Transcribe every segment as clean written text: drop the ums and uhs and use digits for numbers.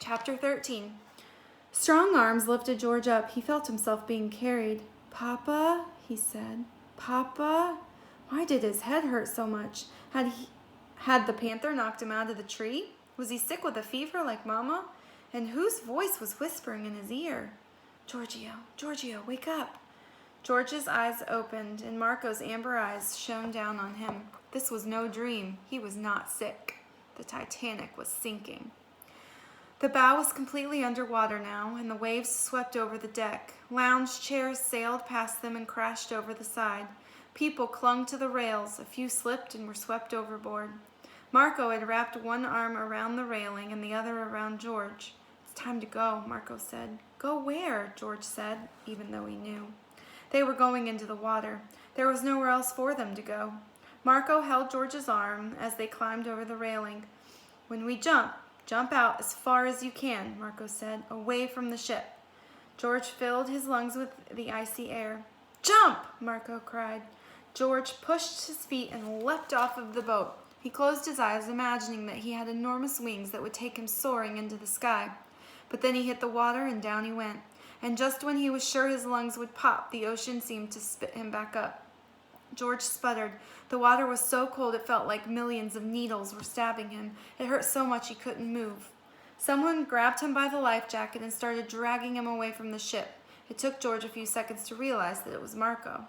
Chapter 13. Strong arms lifted George up. He felt himself being carried. "Papa," he said. "Papa?" Why did his head hurt so much? Had the panther knocked him out of the tree? Was he sick with a fever like Mama? And whose voice was whispering in his ear? "Giorgio, Giorgio, wake up." George's eyes opened, and Marco's amber eyes shone down on him. This was no dream. He was not sick. The Titanic was sinking. The bow was completely underwater now, and the waves swept over the deck. Lounge chairs sailed past them and crashed over the side. People clung to the rails. A few slipped and were swept overboard. Marco had wrapped one arm around the railing and the other around George. "It's time to go," Marco said. "Go where?" George said, even though he knew. They were going into the water. There was nowhere else for them to go. Marco held George's arm as they climbed over the railing. "When we jump out as far as you can," Marco said, "away from the ship." George filled his lungs with the icy air. "Jump!" Marco cried. George pushed his feet and leapt off of the boat. He closed his eyes, imagining that he had enormous wings that would take him soaring into the sky. But then he hit the water and down he went. And just when he was sure his lungs would pop, the ocean seemed to spit him back up. George sputtered. The water was so cold it felt like millions of needles were stabbing him. It hurt so much he couldn't move. Someone grabbed him by the life jacket and started dragging him away from the ship. It took George a few seconds to realize that it was Marco.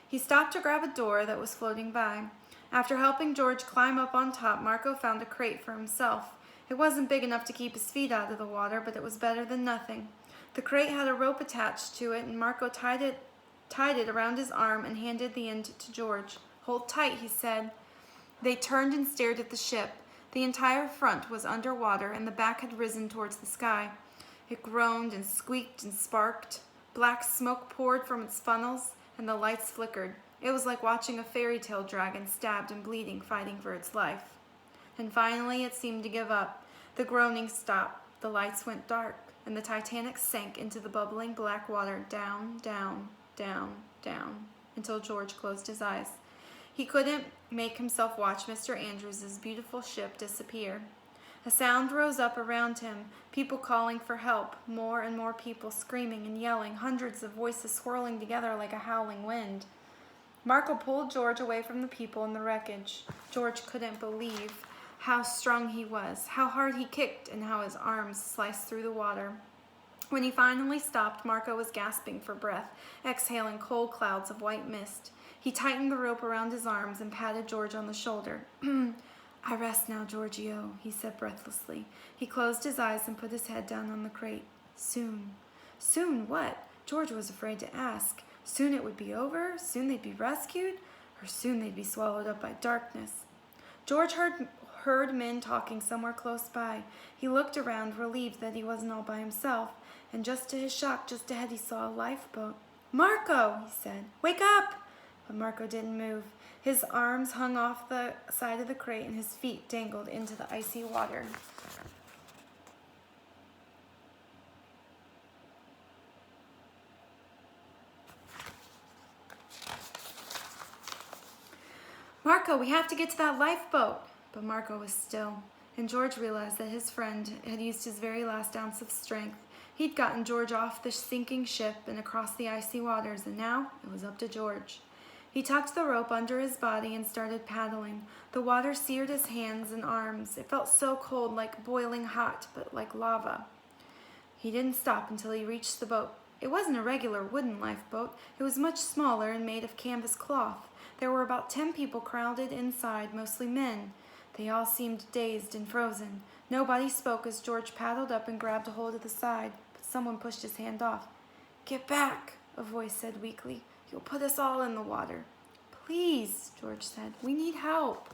He stopped to grab a door that was floating by. After helping George climb up on top, Marco found a crate for himself. It wasn't big enough to keep his feet out of the water, but it was better than nothing. The crate had a rope attached to it, and Marco tied it around his arm and handed the end to George. "Hold tight," he said. They turned and stared at the ship. The entire front was underwater, and the back had risen towards the sky. It groaned and squeaked and sparked. Black smoke poured from its funnels, and the lights flickered. It was like watching a fairy tale dragon stabbed and bleeding, fighting for its life. And finally it seemed to give up. The groaning stopped. The lights went dark, and the Titanic sank into the bubbling black water, down, down, down, down, until George closed his eyes. He couldn't make himself watch Mr. Andrews' beautiful ship disappear. A sound rose up around him, people calling for help, more and more people screaming and yelling, hundreds of voices swirling together like a howling wind. Marco pulled George away from the people in the wreckage. George couldn't believe how strong he was, how hard he kicked, and how his arms sliced through the water. When he finally stopped, Marco was gasping for breath, exhaling cold clouds of white mist. He tightened the rope around his arms and patted George on the shoulder. "I rest now, Giorgio," he said breathlessly. He closed his eyes and put his head down on the crate. Soon. Soon what? George was afraid to ask. Soon it would be over? Soon they'd be rescued? Or soon they'd be swallowed up by darkness? George heard men talking somewhere close by. He looked around, relieved that he wasn't all by himself, and just to his shock, just ahead he saw a lifeboat. "Marco," he said, "wake up!" But Marco didn't move. His arms hung off the side of the crate and his feet dangled into the icy water. "Marco, we have to get to that lifeboat." But Marco was still, and George realized that his friend had used his very last ounce of strength. He'd gotten George off the sinking ship and across the icy waters, and now it was up to George. He tucked the rope under his body and started paddling. The water seared his hands and arms. It felt so cold, like boiling hot, but like lava. He didn't stop until he reached the boat. It wasn't a regular wooden lifeboat. It was much smaller and made of canvas cloth. There were about 10 people crowded inside, mostly men. They all seemed dazed and frozen. Nobody spoke as George paddled up and grabbed a hold of the side, but someone pushed his hand off. "Get back," a voice said weakly. "You'll put us all in the water." "Please," George said, "we need help."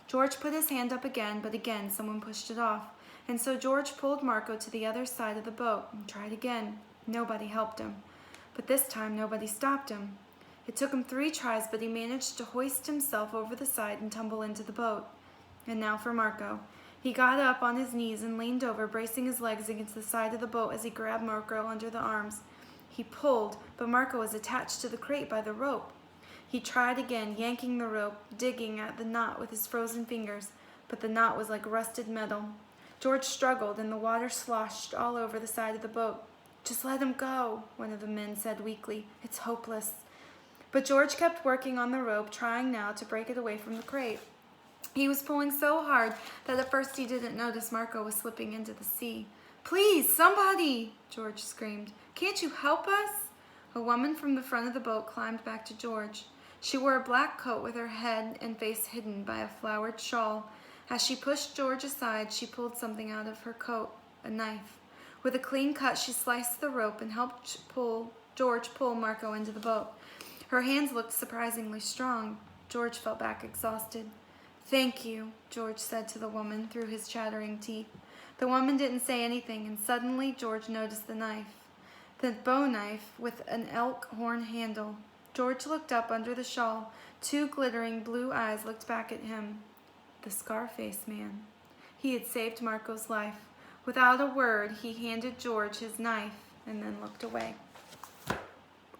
George put his hand up again, but again someone pushed it off. And so George pulled Marco to the other side of the boat and tried again. Nobody helped him. But this time nobody stopped him. It took him 3 tries, but he managed to hoist himself over the side and tumble into the boat. And now for Marco. He got up on his knees and leaned over, bracing his legs against the side of the boat as he grabbed Marco under the arms. He pulled, but Marco was attached to the crate by the rope. He tried again, yanking the rope, digging at the knot with his frozen fingers, but the knot was like rusted metal. George struggled, and the water sloshed all over the side of the boat. "Just let him go," one of the men said weakly. "It's hopeless." But George kept working on the rope, trying now to break it away from the crate. He was pulling so hard that at first he didn't notice Marco was slipping into the sea. "Please, somebody!" George screamed. "Can't you help us?" A woman from the front of the boat climbed back to George. She wore a black coat with her head and face hidden by a flowered shawl. As she pushed George aside, she pulled something out of her coat, a knife. With a clean cut, she sliced the rope and helped George pull Marco into the boat. Her hands looked surprisingly strong. George fell back exhausted. "Thank you," George said to the woman through his chattering teeth. The woman didn't say anything, and suddenly George noticed the knife. The bow knife with an elk horn handle. George looked up under the shawl. 2 glittering blue eyes looked back at him. The Scarface Man. He had saved Marco's life. Without a word, he handed George his knife and then looked away.